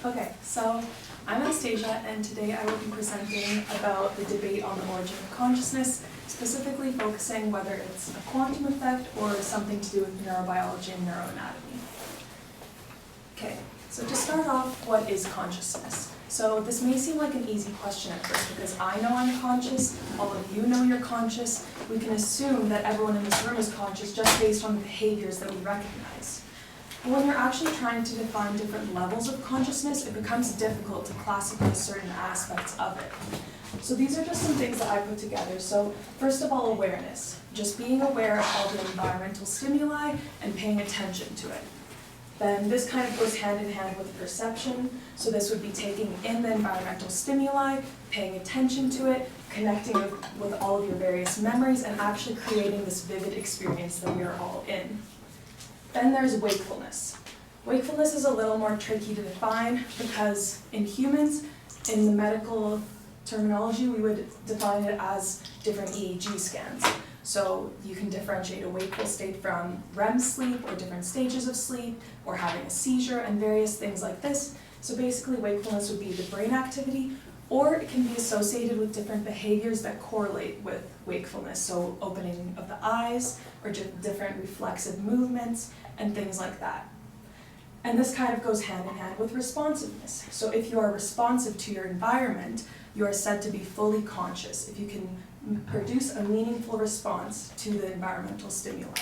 Okay, so I'm Anastasia, and today I will be presenting about the debate on the origin of consciousness, specifically focusing whether it's a quantum effect or something to do with neurobiology and neuroanatomy. Okay, so to start off, what is consciousness? So this may seem like an easy question at first because I know I'm conscious, all of you know you're conscious. We can assume that everyone in this room is conscious just based on the behaviors that we recognize. But when you're actually trying to define different levels of consciousness, it becomes difficult to classify certain aspects of it. So these are just some things that I put together. So first of all, awareness. Just being aware of all the environmental stimuli and paying attention to it. Then this kind of goes hand in hand with perception. So this would be taking in the environmental stimuli, paying attention to it, connecting with all of your various memories, and actually creating this vivid experience that we are all in. Then there's wakefulness. Wakefulness is a little more tricky to define because in humans, in the medical terminology, we would define it as different EEG scans. So you can differentiate a wakeful state from REM sleep or different stages of sleep or having a seizure and various things like this. So basically wakefulness would be the brain activity, or it can be associated with different behaviors that correlate with wakefulness. So opening of the eyes or different reflexive movements and things like that. And this kind of goes hand in hand with responsiveness. So if you are responsive to your environment, you are said to be fully conscious if you can produce a meaningful response to the environmental stimuli.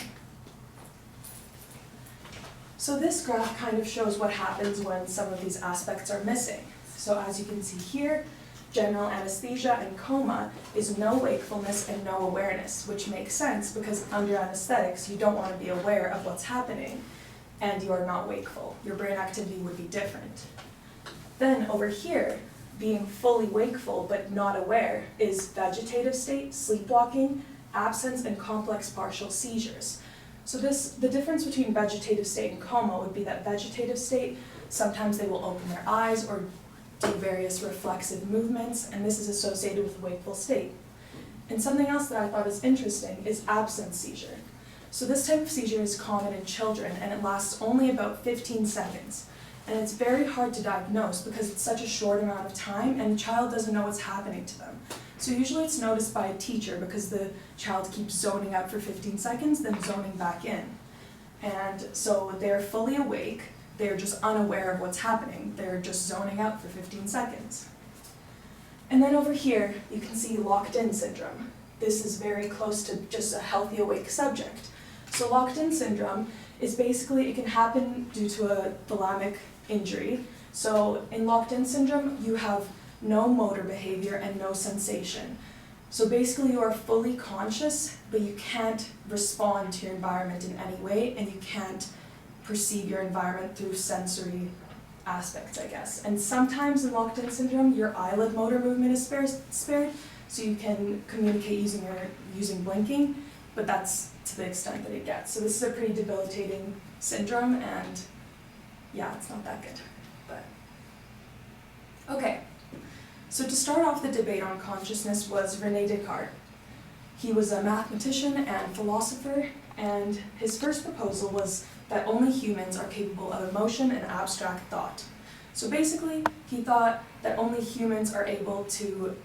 So this graph kind of shows what happens when some of these aspects are missing. So as you can see here, general anesthesia and coma is no wakefulness and no awareness, which makes sense because under anesthetics you don't want to be aware of what's happening and you are not wakeful. Your brain activity would be different. Then over here, being fully wakeful but not aware is vegetative state, sleepwalking, absence, and complex partial seizures. So the difference between vegetative state and coma would be that vegetative state, sometimes they will open their eyes or do various reflexive movements, and this is associated with a wakeful state. And something else that I thought was interesting is absence seizure. So this type of seizure is common in children, and it lasts only about 15 seconds. And it's very hard to diagnose because it's such a short amount of time and the child doesn't know what's happening to them. So usually it's noticed by a teacher because the child keeps zoning out for 15 seconds, then zoning back in. And so they're fully awake, they're just unaware of what's happening. They're just zoning out for 15 seconds. And then over here, you can see locked-in syndrome. This is very close to just a healthy awake subject. So locked-in syndrome is basically, it can happen due to a thalamic injury. So in locked-in syndrome, you have no motor behavior and no sensation. So basically you are fully conscious, but you can't respond to your environment in any way, and you can't perceive your environment through sensory aspects, I guess. And sometimes in locked-in syndrome, your eyelid motor movement is spared, so you can communicate using blinking, but that's to the extent that it gets. So this is a pretty debilitating syndrome, and yeah, it's not that good. But okay, so to start off the debate on consciousness was René Descartes. He was a mathematician and philosopher, and his first proposal was that only humans are capable of emotion and abstract thought. So basically, he thought that only humans are able to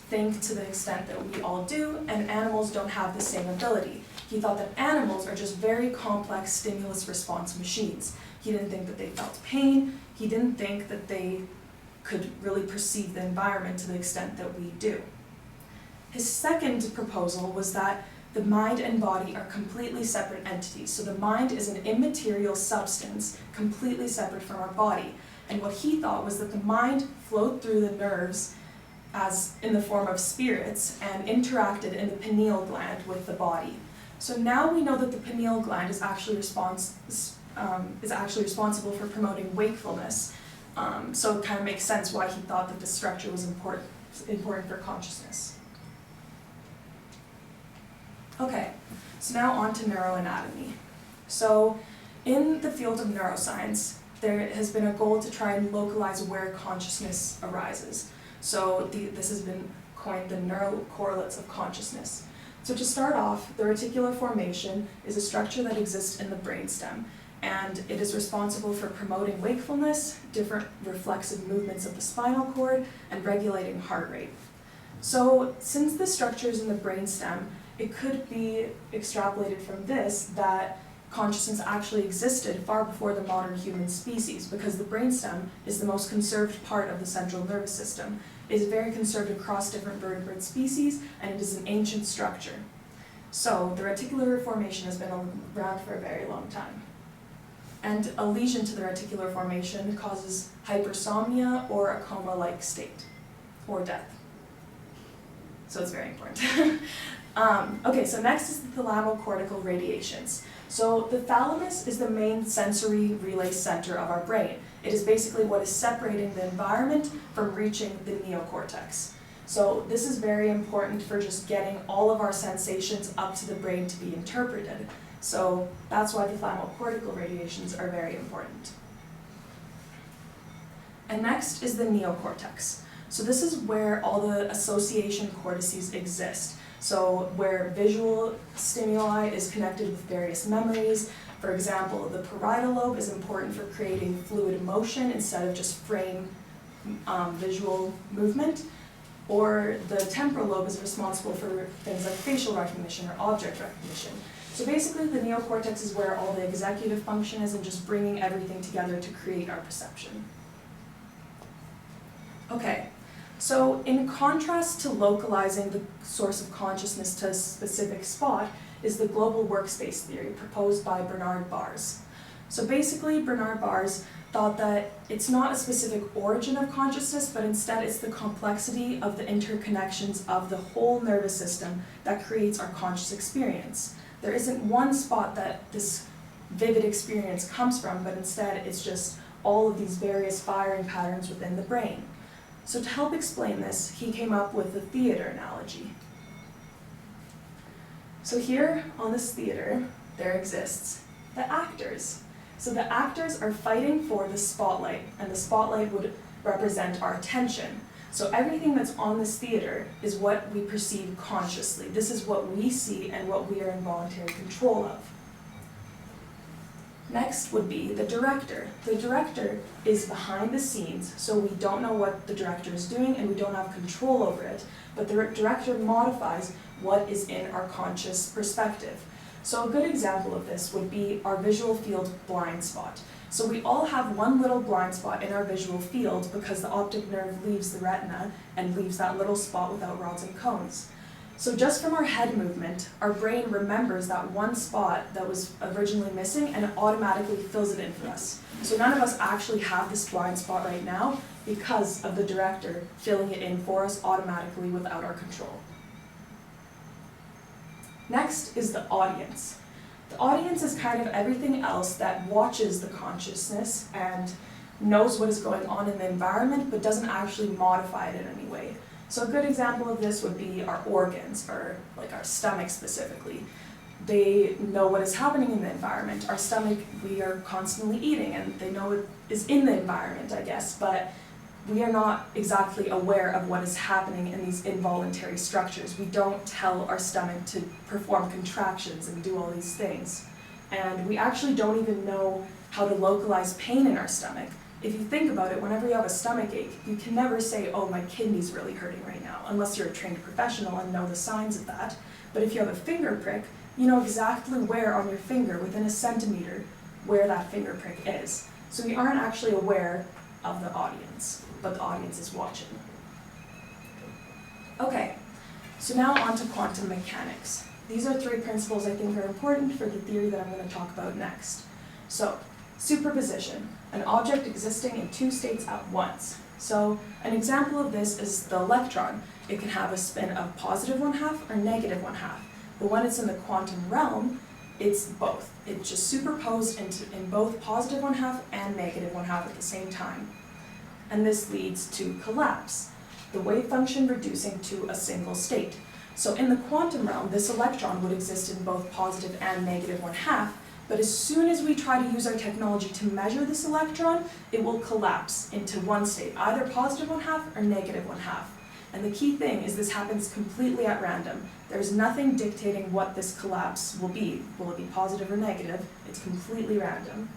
think to the extent that we all do, and animals don't have the same ability. He thought that animals are just very complex stimulus response machines. He didn't think that they felt pain. He didn't think that they could really perceive the environment to the extent that we do. His second proposal was that the mind and body are completely separate entities. So the mind is an immaterial substance completely separate from our body. And what he thought was that the mind flowed through the nerves as in the form of spirits and interacted in the pineal gland with the body. So now we know that the pineal gland is actually responsible for promoting wakefulness. So it kind of makes sense why he thought that this structure was important for consciousness. Okay, so now on to neuroanatomy. So in the field of neuroscience, there has been a goal to try and localize where consciousness arises. So this has been coined the neurocorrelates of consciousness. So to start off, the reticular formation is a structure that exists in the brainstem, and it is responsible for promoting wakefulness, different reflexive movements of the spinal cord, and regulating heart rate. So since the structure is in the brainstem, it could be extrapolated from this that consciousness actually existed far before the modern human species, because the brainstem is the most conserved part of the central nervous system. It is very conserved across different vertebrate species, and it is an ancient structure. So the reticular formation has been around for a very long time. And a lesion to the reticular formation causes hypersomnia or a coma-like state, or death. So it's very important. Okay, so next is the thalamocortical radiations. So the thalamus is the main sensory relay center of our brain. It is basically what is separating the environment from reaching the neocortex. So this is very important for just getting all of our sensations up to the brain to be interpreted. So that's why the thalamocortical radiations are very important. And next is the neocortex. So this is where all the association cortices exist. So where visual stimuli is connected with various memories. For example, the parietal lobe is important for creating fluid motion instead of just frame visual movement. Or the temporal lobe is responsible for things like facial recognition or object recognition. So basically the neocortex is where all the executive function is and just bringing everything together to create our perception. Okay. So in contrast to localizing the source of consciousness to a specific spot is the global workspace theory proposed by Bernard Bars. So basically Bernard Bars thought that it's not a specific origin of consciousness, but instead it's the complexity of the interconnections of the whole nervous system that creates our conscious experience. There isn't one spot that this vivid experience comes from, but instead it's just all of these various firing patterns within the brain. So to help explain this, he came up with the theater analogy. So here on this theater, there exists the actors. So the actors are fighting for the spotlight, and the spotlight would represent our attention. So everything that's on this theater is what we perceive consciously. This is what we see and what we are in voluntary control of. Next would be the director. The director is behind the scenes, so we don't know what the director is doing and we don't have control over it, but the director modifies what is in our conscious perspective. So a good example of this would be our visual field blind spot. So we all have one little blind spot in our visual field because the optic nerve leaves the retina and leaves that little spot without rods and cones. So just from our head movement, our brain remembers that one spot that was originally missing and it automatically fills it in for us. So none of us actually have this blind spot right now because of the director filling it in for us automatically without our control. Next is the audience. The audience is kind of everything else that watches the consciousness and knows what is going on in the environment but doesn't actually modify it in any way. So a good example of this would be our organs, or like our stomach specifically. They know what is happening in the environment. Our stomach, we are constantly eating and they know it is in the environment, I guess, but we are not exactly aware of what is happening in these involuntary structures. We don't tell our stomach to perform contractions and do all these things. And we actually don't even know how to localize pain in our stomach. If you think about it, whenever you have a stomach ache, you can never say, oh, my kidney's really hurting right now, unless you're a trained professional and know the signs of that. But if you have a finger prick, you know exactly where on your finger, within a centimeter, where that finger prick is. So we aren't actually aware of the audience, but the audience is watching. Okay, so now on to quantum mechanics. These are 3 principles I think are important for the theory that I'm going to talk about next. So, superposition, an object existing in 2 states at once. So an example of this is the electron. It can have a spin of positive 1/2 or negative 1/2. But when it's in the quantum realm, it's both. It's just superposed in both positive 1/2 and negative 1/2 at the same time. And this leads to collapse, the wave function reducing to a single state. So in the quantum realm, this electron would exist in both positive and negative 1/2, but as soon as we try to use our technology to measure this electron, it will collapse into one state, either positive 1/2 or negative 1/2. And the key thing is this happens completely at random. There's nothing dictating what this collapse will be. Will it be positive or negative? It's completely random.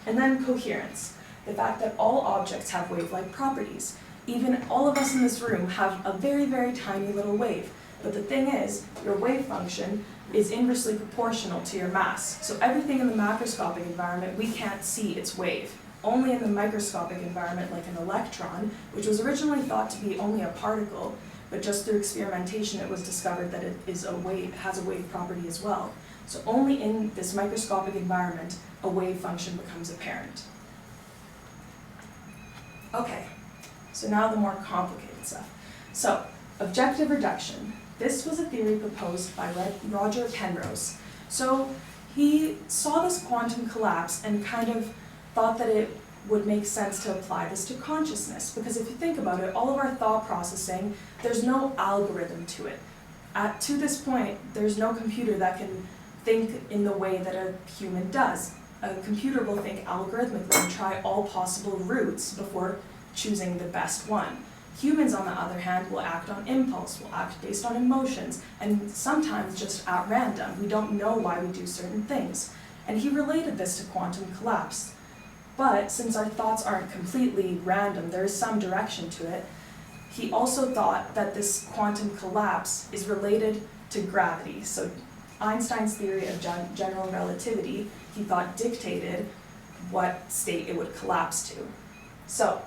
And then coherence, the fact that all objects have wave-like properties. Even all of us in this room have a very, very tiny little wave. But the thing is, your wave function is inversely proportional to your mass. So everything in the macroscopic environment, we can't see its wave. Only in the microscopic environment, like an electron, which was originally thought to be only a particle, but just through experimentation it was discovered that it is a wave, has a wave property as well. So only in this microscopic environment, a wave function becomes apparent. Okay, so now the more complicated stuff. So, objective reduction. This was a theory proposed by Roger Penrose. So he saw this quantum collapse and kind of thought that it would make sense to apply this to consciousness, because if you think about it, all of our thought processing, there's no algorithm to it. To this point, there's no computer that can think in the way that a human does. A computer will think algorithmically and try all possible routes before choosing the best one. Humans, on the other hand, will act on impulse, will act based on emotions, and sometimes just at random. We don't know why we do certain things. And he related this to quantum collapse. But since our thoughts aren't completely random, there is some direction to it, he also thought that this quantum collapse is related to gravity. So Einstein's theory of general relativity, he thought, dictated what state it would collapse to. So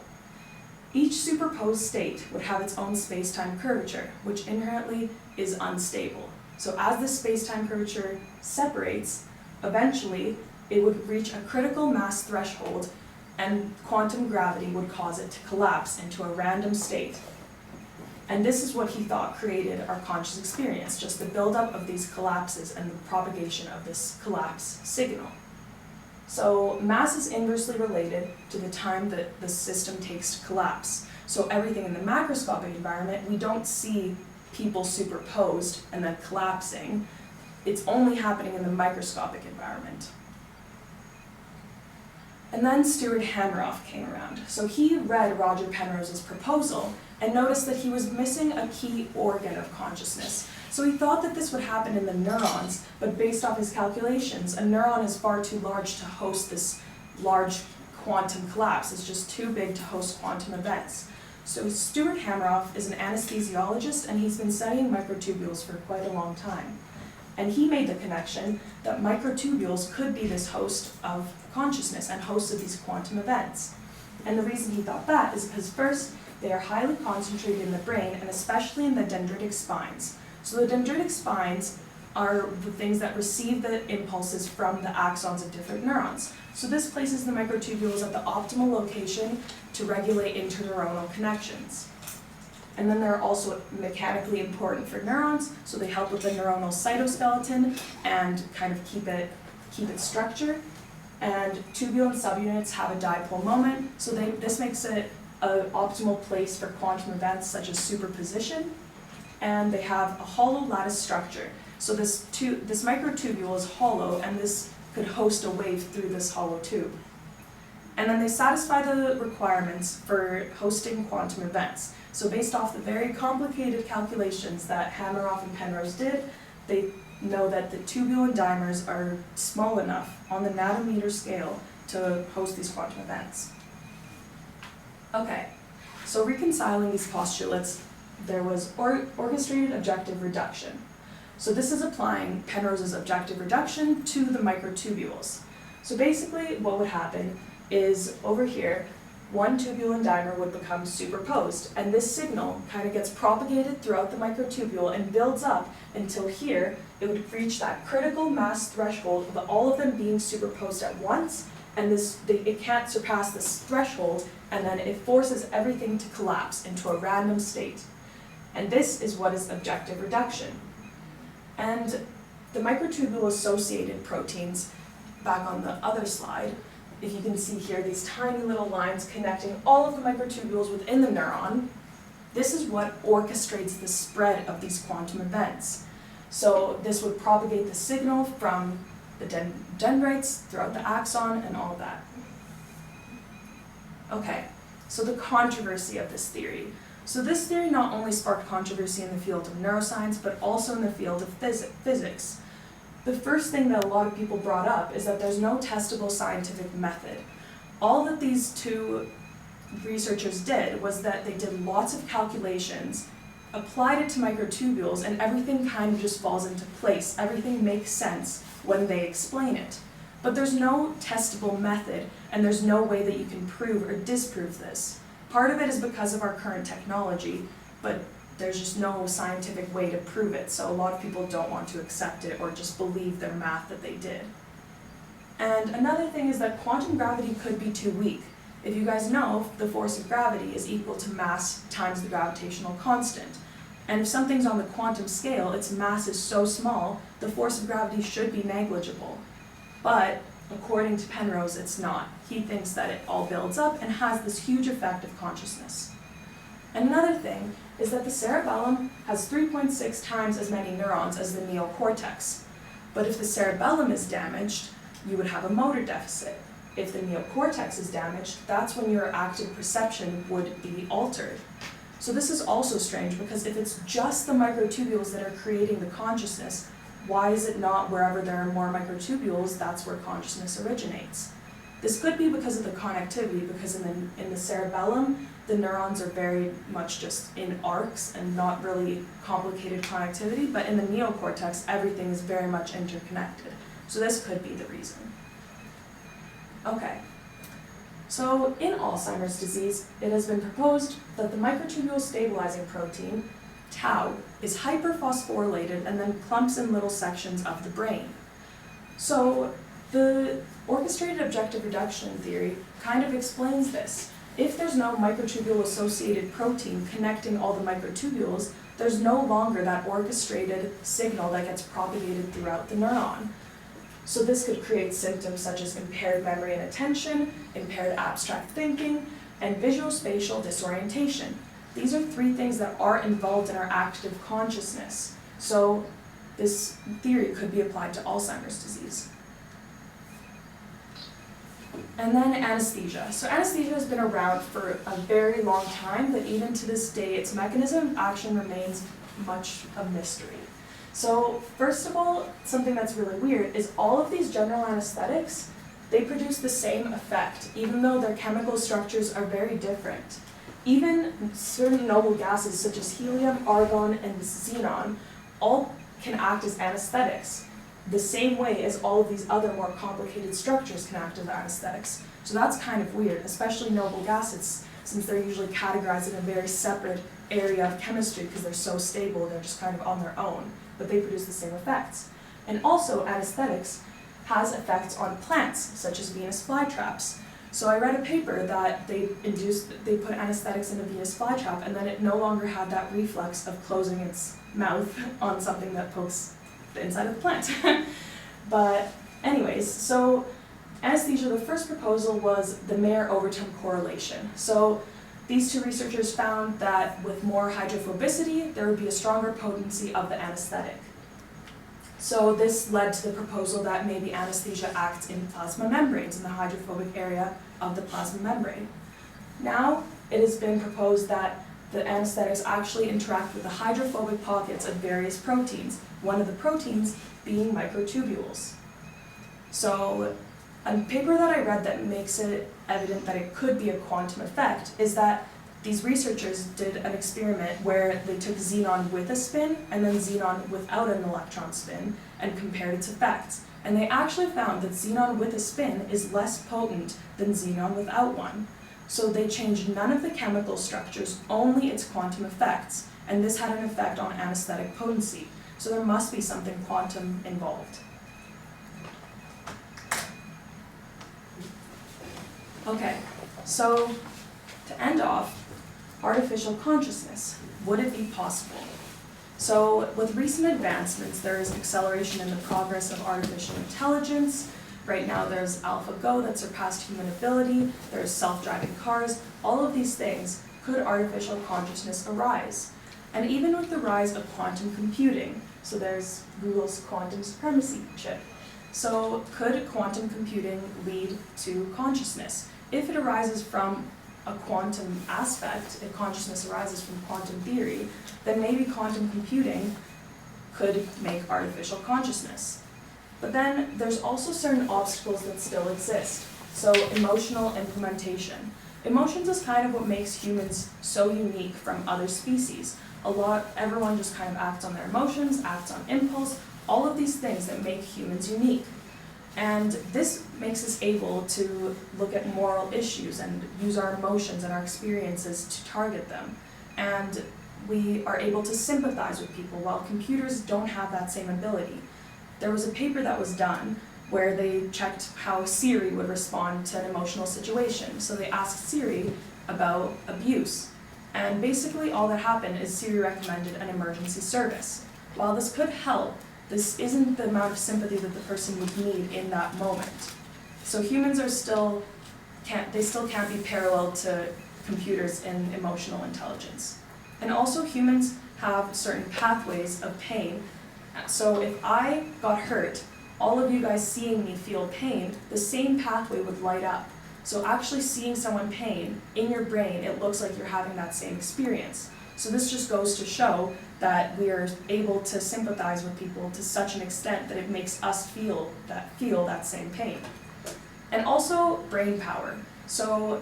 each superposed state would have its own space-time curvature, which inherently is unstable. So as this space-time curvature separates, eventually it would reach a critical mass threshold and quantum gravity would cause it to collapse into a random state. And this is what he thought created our conscious experience, just the buildup of these collapses and the propagation of this collapse signal. So mass is inversely related to the time that the system takes to collapse. So everything in the macroscopic environment, we don't see people superposed and then collapsing. It's only happening in the microscopic environment. And then Stuart Hameroff came around. So he read Roger Penrose's proposal and noticed that he was missing a key organ of consciousness. So he thought that this would happen in the neurons, but based off his calculations, a neuron is far too large to host this large quantum collapse. It's just too big to host quantum events. So Stuart Hameroff is an anesthesiologist, and he's been studying microtubules for quite a long time. And he made the connection that microtubules could be this host of consciousness and host of these quantum events. And the reason he thought that is because first, they are highly concentrated in the brain, and especially in the dendritic spines. So the dendritic spines are the things that receive the impulses from the axons of different neurons. So this places the microtubules at the optimal location to regulate interneuronal connections. And then they're also mechanically important for neurons, so they help with the neuronal cytoskeleton and kind of keep its structure. And tubule and subunits have a dipole moment, so this makes it an optimal place for quantum events such as superposition. And they have a hollow lattice structure. So this microtubule is hollow, and this could host a wave through this hollow tube. And then they satisfy the requirements for hosting quantum events. So based off the very complicated calculations that Hameroff and Penrose did, they know that the tubule and dimers are small enough on the nanometer scale to host these quantum events. Okay, so reconciling these postulates, there was orchestrated objective reduction. So this is applying Penrose's objective reduction to the microtubules. So basically what would happen is over here, one tubule and dimer would become superposed, and this signal kind of gets propagated throughout the microtubule and builds up until here it would reach that critical mass threshold of all of them being superposed at once, and it can't surpass this threshold, and then it forces everything to collapse into a random state. And this is what is objective reduction. And the microtubule-associated proteins, back on the other slide, if you can see here, these tiny little lines connecting all of the microtubules within the neuron, this is what orchestrates the spread of these quantum events. So this would propagate the signal from the dendrites throughout the axon and all of that. Okay, so the controversy of this theory. So this theory not only sparked controversy in the field of neuroscience, but also in the field of physics. The first thing that a lot of people brought up is that there's no testable scientific method. All that these two researchers did was that they did lots of calculations, applied it to microtubules, and everything kind of just falls into place. Everything makes sense when they explain it. But there's no testable method, and there's no way that you can prove or disprove this. Part of it is because of our current technology, but there's just no scientific way to prove it, so a lot of people don't want to accept it or just believe their math that they did. And another thing is that quantum gravity could be too weak. If you guys know, the force of gravity is equal to mass times the gravitational constant. And if something's on the quantum scale, its mass is so small, the force of gravity should be negligible. But according to Penrose, it's not. He thinks that it all builds up and has this huge effect of consciousness. Another thing is that the cerebellum has 3.6 times as many neurons as the neocortex. But if the cerebellum is damaged, you would have a motor deficit. If the neocortex is damaged, that's when your active perception would be altered. So this is also strange, because if it's just the microtubules that are creating the consciousness, why is it not wherever there are more microtubules, that's where consciousness originates? This could be because of the connectivity, because in the cerebellum, the neurons are very much just in arcs and not really complicated connectivity, but in the neocortex, everything is very much interconnected. So this could be the reason. Okay, so in Alzheimer's disease, it has been proposed that the microtubule stabilizing protein, tau, is hyperphosphorylated and then clumps in little sections of the brain. So the orchestrated objective reduction theory kind of explains this. If there's no microtubule-associated protein connecting all the microtubules, there's no longer that orchestrated signal that gets propagated throughout the neuron. So this could create symptoms such as impaired memory and attention, impaired abstract thinking, and visual-spatial disorientation. These are three things that are involved in our active consciousness. So this theory could be applied to Alzheimer's disease. And then anesthesia. So anesthesia has been around for a very long time, but even to this day, its mechanism of action remains much a mystery. So first of all, something that's really weird is all of these general anesthetics, they produce the same effect, even though their chemical structures are very different. Even certain noble gases such as helium, argon, and xenon all can act as anesthetics, the same way as all of these other more complicated structures can act as anesthetics. So that's kind of weird, especially noble gases, since they're usually categorized in a very separate area of chemistry because they're so stable, they're just kind of on their own, but they produce the same effects. And also, anesthetics has effects on plants, such as Venus flytraps. So I read a paper that they put anesthetics in a Venus flytrap, and then it no longer had that reflex of closing its mouth on something that pokes the inside of the plant. But anyways, so anesthesia, the first proposal was the Mayer-Overton correlation. So these two researchers found that with more hydrophobicity, there would be a stronger potency of the anesthetic. So this led to the proposal that maybe anesthesia acts in plasma membranes, in the hydrophobic area of the plasma membrane. Now, it has been proposed that the anesthetics actually interact with the hydrophobic pockets of various proteins, one of the proteins being microtubules. So a paper that I read that makes it evident that it could be a quantum effect is that these researchers did an experiment where they took xenon with a spin and then xenon without an electron spin and compared its effects. And they actually found that xenon with a spin is less potent than xenon without one. So they changed none of the chemical structures, only its quantum effects, and this had an effect on anesthetic potency. So there must be something quantum involved. Okay, so to end off, artificial consciousness. Would it be possible? So with recent advancements, there is acceleration in the progress of artificial intelligence. Right now there's AlphaGo that surpassed human ability, there's self-driving cars. All of these things, could artificial consciousness arise? And even with the rise of quantum computing, so there's Google's quantum supremacy chip. So could quantum computing lead to consciousness? If it arises from a quantum aspect, if consciousness arises from quantum theory, then maybe quantum computing could make artificial consciousness. But then there's also certain obstacles that still exist. So emotional implementation. Emotions is kind of what makes humans so unique from other species. Everyone just kind of acts on their emotions, acts on impulse, all of these things that make humans unique. And this makes us able to look at moral issues and use our emotions and our experiences to target them. And we are able to sympathize with people, while computers don't have that same ability. There was a paper that was done where they checked how Siri would respond to an emotional situation. So they asked Siri about abuse. And basically all that happened is Siri recommended an emergency service. While this could help, this isn't the amount of sympathy that the person would need in that moment. So humans are still can't be paralleled to computers in emotional intelligence. And also humans have certain pathways of pain. So if I got hurt, all of you guys seeing me feel pain, the same pathway would light up. So actually seeing someone pain, in your brain, it looks like you're having that same experience. So this just goes to show that we are able to sympathize with people to such an extent that it makes us feel that same pain. And also brain power. So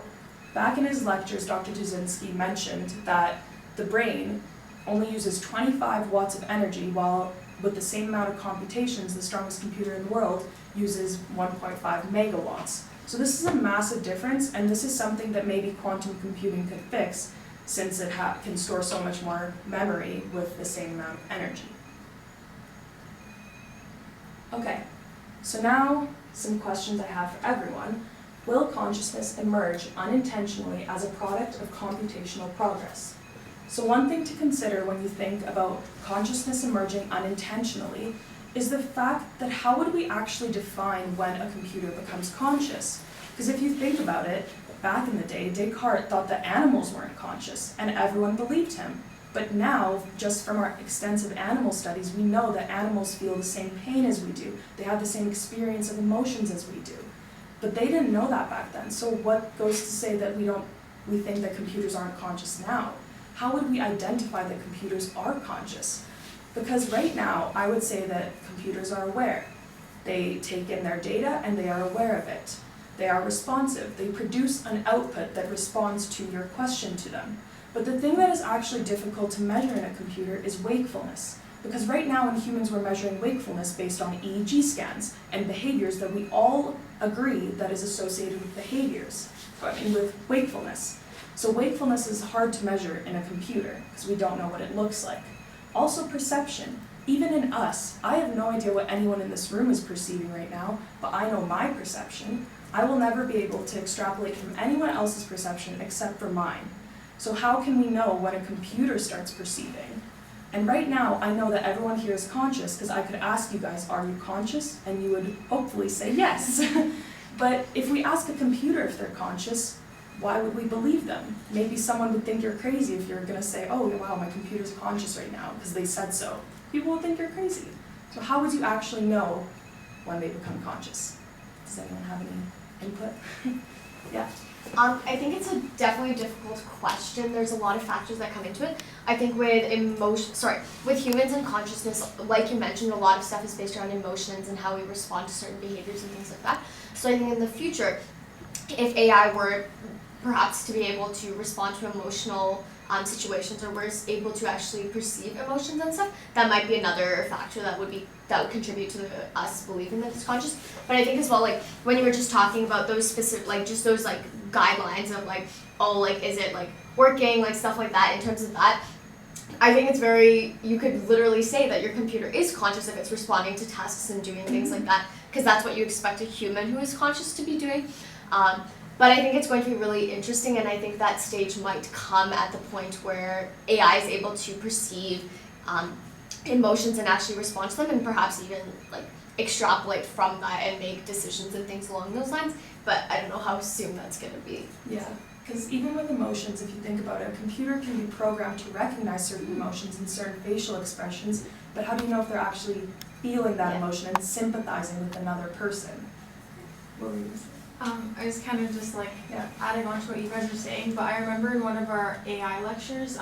back in his lectures, Dr. Duzinski mentioned that the brain only uses 25 watts of energy, while with the same amount of computations, the strongest computer in the world uses 1.5 megawatts. So this is a massive difference, and this is something that maybe quantum computing could fix, since it can store so much more memory with the same amount of energy. Okay, so now some questions I have for everyone. Will consciousness emerge unintentionally as a product of computational progress? So one thing to consider when you think about consciousness emerging unintentionally is the fact that how would we actually define when a computer becomes conscious? Because if you think about it, back in the day, Descartes thought that animals weren't conscious, and everyone believed him. But now, just from our extensive animal studies, we know that animals feel the same pain as we do. They have the same experience of emotions as we do. But they didn't know that back then, so what goes to say that we think that computers aren't conscious now? How would we identify that computers are conscious? Because right now, I would say that computers are aware. They take in their data and they are aware of it. They are responsive. They produce an output that responds to your question to them. But the thing that is actually difficult to measure in a computer is wakefulness. Because right now in humans we're measuring wakefulness based on EEG scans and behaviors that we all agree that is associated with with wakefulness. So wakefulness is hard to measure in a computer because we don't know what it looks like. Also perception. Even in us, I have no idea what anyone in this room is perceiving right now, but I know my perception. I will never be able to extrapolate from anyone else's perception except for mine. So how can we know when a computer starts perceiving? And right now, I know that everyone here is conscious because I could ask you guys, are you conscious? And you would hopefully say yes. But if we ask a computer if they're conscious, why would we believe them? Maybe someone would think you're crazy if you're going to say, oh, wow, my computer's conscious right now because they said so. People will think you're crazy. So how would you actually know when they become conscious? Does anyone have any input? Yeah. I think it's definitely a difficult question. There's a lot of factors that come into it. I think with humans and consciousness, like you mentioned, a lot of stuff is based around emotions and how we respond to certain behaviors and things like that. So I think in the future, if AI were perhaps to be able to respond to emotional situations, or we're able to actually perceive emotions and stuff, that might be another factor that would contribute to us believing that it's conscious. But I think as well, like when you were just talking about those specific, like just those like guidelines of like, oh, like is it like working, like stuff like that. In terms of that, I think it's you could literally say that your computer is conscious if it's responding to tasks and doing things like that, because that's what you expect a human who is conscious to be doing. But I think it's going to be really interesting, and I think that stage might come at the point where AI is able to perceive emotions and actually respond to them, and perhaps even like extrapolate from that and make decisions and things along those lines. But I don't know how soon that's going to be. Yeah, because even with emotions, if you think about it, a computer can be programmed to recognize certain emotions and certain facial expressions, but how do you know if they're actually feeling that emotion and sympathizing with another person? What were you going to say? I was kind of just like Yeah. adding on to what you guys were saying, but I remember in one of our AI lectures,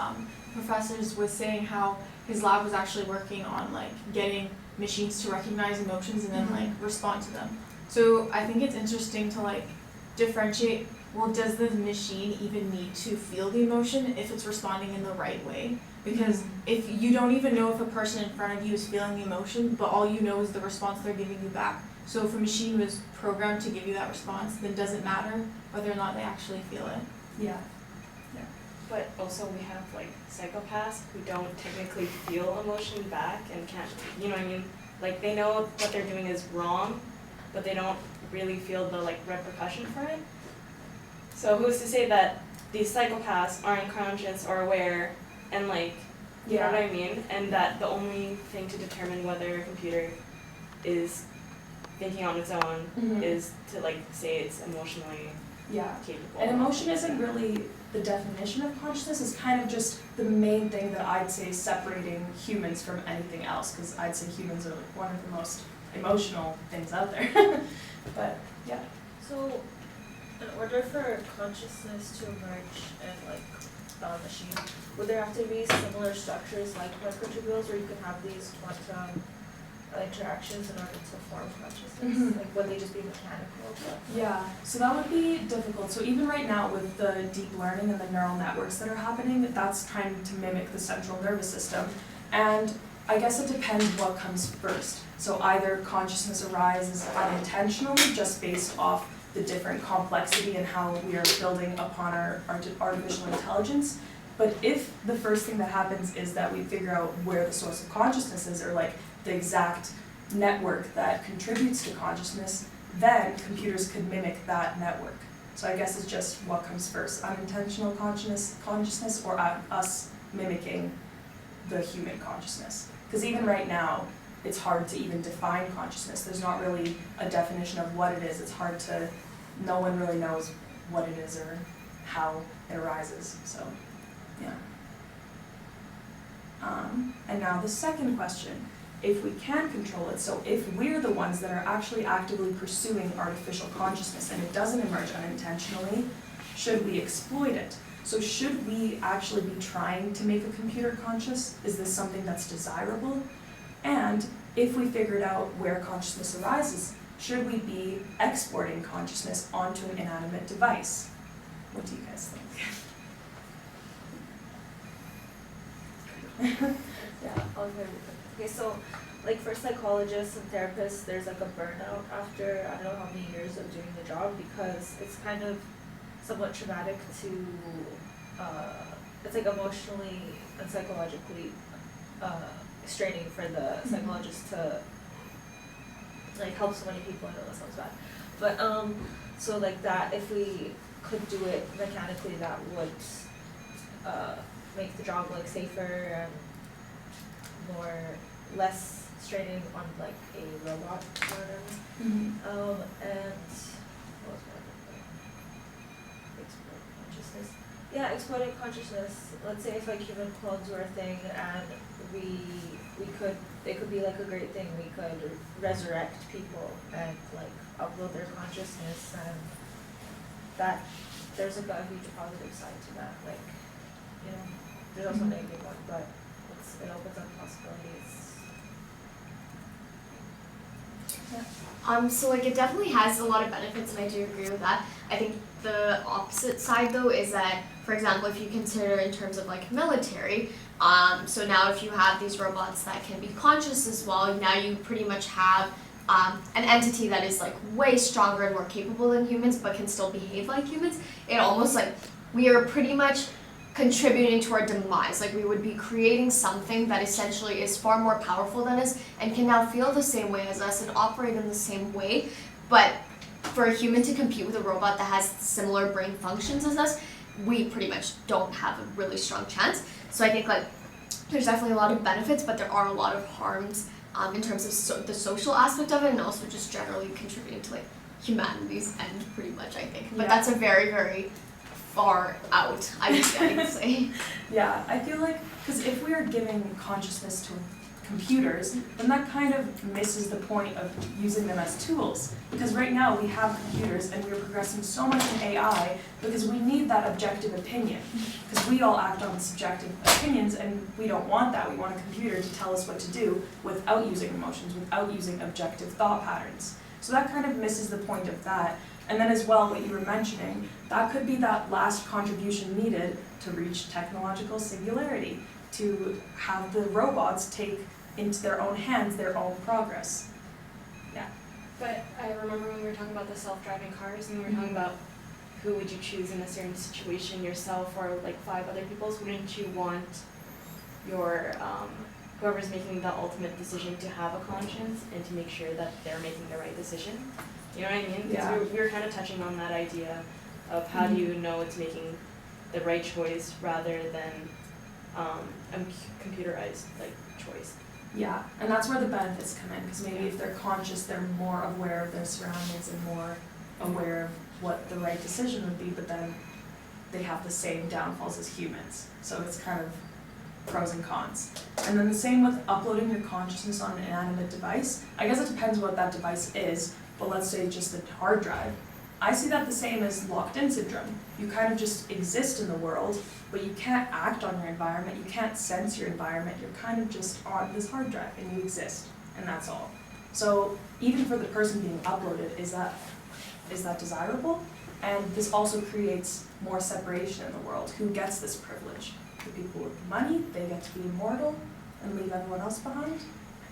professors was saying how his lab was actually working on like getting machines to recognize emotions and then like respond to them. So I think it's interesting to like differentiate, well, does the machine even need to feel the emotion if it's responding in the right way? Because if you don't even know if a person in front of you is feeling the emotion, but all you know is the response they're giving you back. So if a machine was programmed to give you that response, then does it matter whether or not they actually feel it? Yeah. But also we have like psychopaths who don't technically feel emotion back and can't, you know what I mean? Like they know what they're doing is wrong, but they don't really feel the like repercussion for it. So who's to say that these psychopaths aren't conscious or aware and like, you know what I mean? And that the only thing to determine whether a computer is thinking on its own is to like say it's emotionally Yeah. capable. And emotion isn't really the definition of consciousness, it's kind of just the main thing that I'd say is separating humans from anything else, because I'd say humans are like one of the most emotional things out there. But yeah. So, in order for consciousness to emerge in like a machine, would there have to be similar structures like microtubules, where you can have these quantum interactions in order to form consciousness? Like, would they just be mechanical? Yeah, so that would be difficult. So even right now with the deep learning and the neural networks that are happening, that's trying to mimic the central nervous system. And I guess it depends what comes first. So either consciousness arises unintentionally, just based off the different complexity and how we are building upon our artificial intelligence. But if the first thing that happens is that we figure out where the source of consciousness is, or like the exact network that contributes to consciousness, then computers could mimic that network. So I guess it's just what comes first, unintentional consciousness or us mimicking the human consciousness. Because even right now, it's hard to even define consciousness. There's not really a definition of what it is. It's hard to, no one really knows what it is or how it arises, so yeah. And now the second question. If we can control it, so if we're the ones that are actually actively pursuing artificial consciousness and it doesn't emerge unintentionally, should we exploit it? So should we actually be trying to make a computer conscious? Is this something that's desirable? And if we figured out where consciousness arises, should we be exporting consciousness onto an inanimate device? What do you guys think? Yeah, I'll go. Okay, so like for psychologists and therapists, there's like a burnout after I don't know how many years of doing the job, because it's kind of somewhat traumatic to, it's like emotionally and psychologically straining for the psychologist to like help so many people. I know that sounds bad, but so like that, if we could do it mechanically, that would make the job like safer and less straining on like a robot or whatever. And what was my other thing? Exploit consciousness. Yeah, exploiting consciousness. Let's say if like human clones were a thing and they could be like a great thing. We could resurrect people and like upload their consciousness, and that there's like a huge positive side to that. Like, you know, there's also a negative one, but it opens up possibilities. So like it definitely has a lot of benefits, and I do agree with that. I think the opposite side though is that, for example, if you consider in terms of like military, so now if you have these robots that can be conscious as well, now you pretty much have an entity that is like way stronger and more capable than humans but can still behave like humans. It almost like we are pretty much contributing to our demise. Like we would be creating something that essentially is far more powerful than us and can now feel the same way as us and operate in the same way. But for a human to compete with a robot that has similar brain functions as us, we pretty much don't have a really strong chance. So I think like there's definitely a lot of benefits, but there are a lot of harms in terms of the social aspect of it, and also just generally contributing to like humanity's end pretty much, I think. But that's a very, very far out, I would say. Yeah, I feel like, because if we are giving consciousness to computers, then that kind of misses the point of using them as tools. Because right now we have computers and we're progressing so much in AI because we need that objective opinion. Because we all act on subjective opinions and we don't want that. We want a computer to tell us what to do without using emotions, without using objective thought patterns. So that kind of misses the point of that. And then as well, what you were mentioning, that could be that last contribution needed to reach technological singularity, to have the robots take into their own hands their own progress. But I remember when we were talking about the self-driving cars and we were talking about who would you choose in a certain situation, yourself or like 5 other people's, wouldn't you want your whoever's making the ultimate decision to have a conscience and to make sure that they're making the right decision? You know what I mean? Yeah. Because we were kind of touching on that idea of how do you know it's making the right choice rather than a computerized like choice. Yeah, and that's where the benefits come in, because maybe if they're conscious, they're more aware of their surroundings and more aware of what the right decision would be, but then they have the same downfalls as humans. So it's kind of pros and cons. And then the same with uploading your consciousness on an inanimate device. I guess it depends what that device is, but let's say just a hard drive. I see that the same as locked-in syndrome. You kind of just exist in the world, but you can't act on your environment, you can't sense your environment, you're kind of just on this hard drive and you exist, and that's all. So even for the person being uploaded, is that desirable? And this also creates more separation in the world. Who gets this privilege? The people with money, they get to be immortal and leave everyone else behind?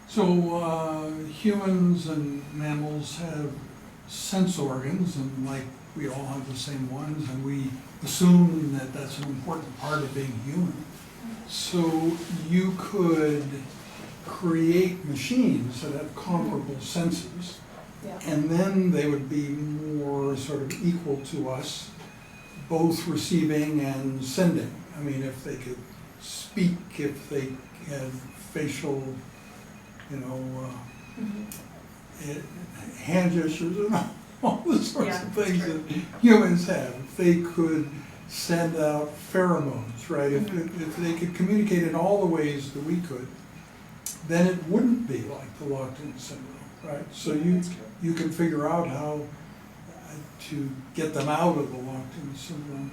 So humans and mammals have sense organs, and like we all have the same ones, and we assume that that's an important part of being human. So you could create machines that have comparable senses, Yeah. and then they would be more sort of equal to us, both receiving and sending. I mean, if they could speak, if they had facial, hand gestures and all the sorts of things that humans have. If they could send out pheromones, right? If they could communicate in all the ways that we could, then it wouldn't be like the locked-in syndrome, right? So you can figure out how to get them out of the locked-in syndrome.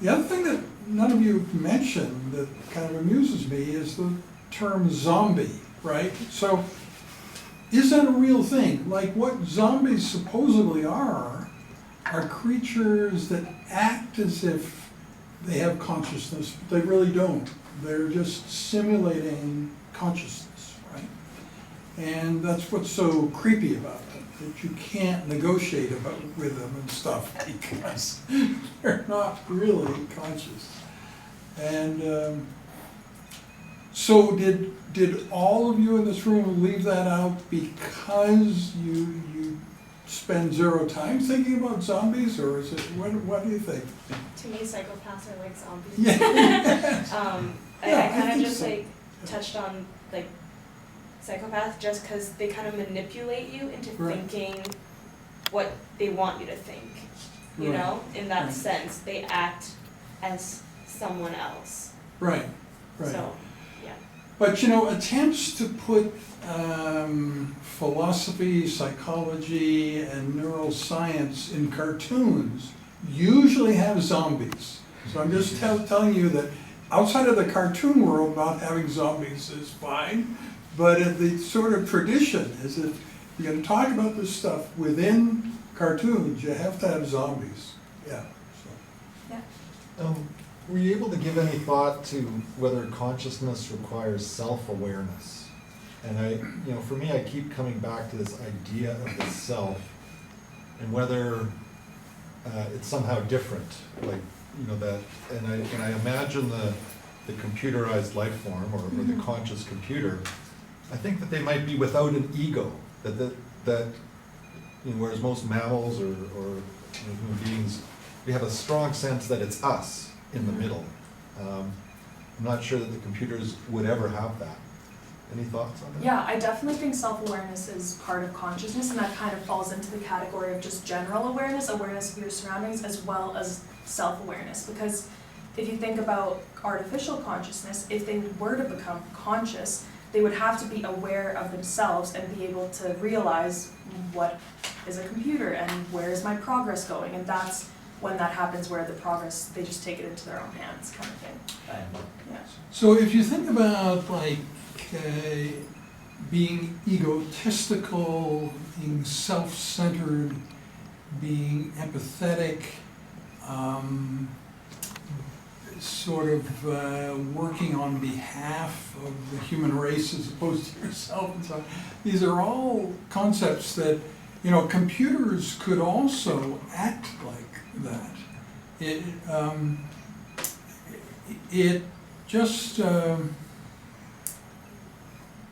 The other thing that none of you mentioned that kind of amuses me is the term zombie, right? So is that a real thing? Like what zombies supposedly are creatures that act as if they have consciousness, but they really don't. They're just simulating consciousness, right? And that's what's so creepy about them, that you can't negotiate with them and stuff because they're not really conscious. And so did all of you in this room leave that out because you spend zero time thinking about zombies, or is it, what do you think? To me, psychopaths are like zombies. Yeah. I kind of think just so. like touched on like psychopaths just because they kind of manipulate you into Right. thinking what they want you to think. You Right. know, in that Right. sense, they act as someone else. Right, right. So, yeah. But attempts to put philosophy, psychology, and neuroscience in cartoons usually have zombies. So I'm just telling you that outside of the cartoon world, not having zombies is fine, but the sort of tradition is that if you're going to talk about this stuff within cartoons, you have to have zombies. Yeah. So. Were you able to give any thought to whether consciousness requires self-awareness? And for me, I keep coming back to this idea of the self and whether it's somehow different, like, that, and I imagine the computerized life form or the conscious computer, I think that they might be without an ego, that whereas most mammals or human beings, we have a strong sense that it's us in the middle. I'm not sure that the computers would ever have that. Any thoughts on that? Yeah, I definitely think self-awareness is part of consciousness, and that kind of falls into the category of just general awareness of your surroundings, as well as self-awareness. Because if you think about artificial consciousness, if they were to become conscious, they would have to be aware of themselves and be able to realize what is a computer and where is my progress going, and that's when that happens where the progress, they just take it into their own hands kind of thing. But, yeah. So if you think about like being egotistical, being self-centered, being empathetic, sort of working on behalf of the human race as opposed to yourself and so on. These are all concepts that, you know, computers could also act like that. It just, you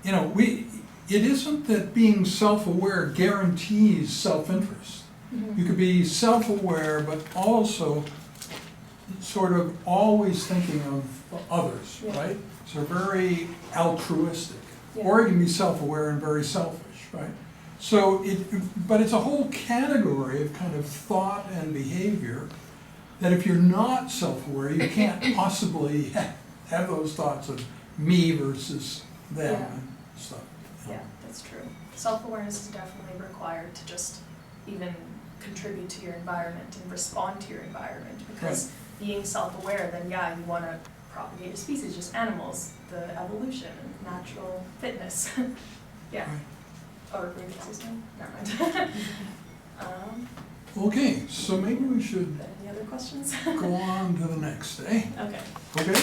know, it isn't that being self-aware guarantees self-interest. You could be self-aware, but also sort of always thinking of others, Yeah. right? So very altruistic. Yeah. Or you can be self-aware and very selfish, right? So but it's a whole category of kind of thought and behavior that if you're not self-aware, you can't possibly have those thoughts of me versus them Yeah. and stuff. Yeah, that's true. Self-awareness is definitely required to just even contribute to your environment and respond to your environment, because being self-aware, then yeah, you want to propagate a species, just animals, the evolution and natural fitness. Yeah. Or reproduce system, never mind. Okay, so maybe we should Any other questions? go on to the next, eh? Okay. Okay?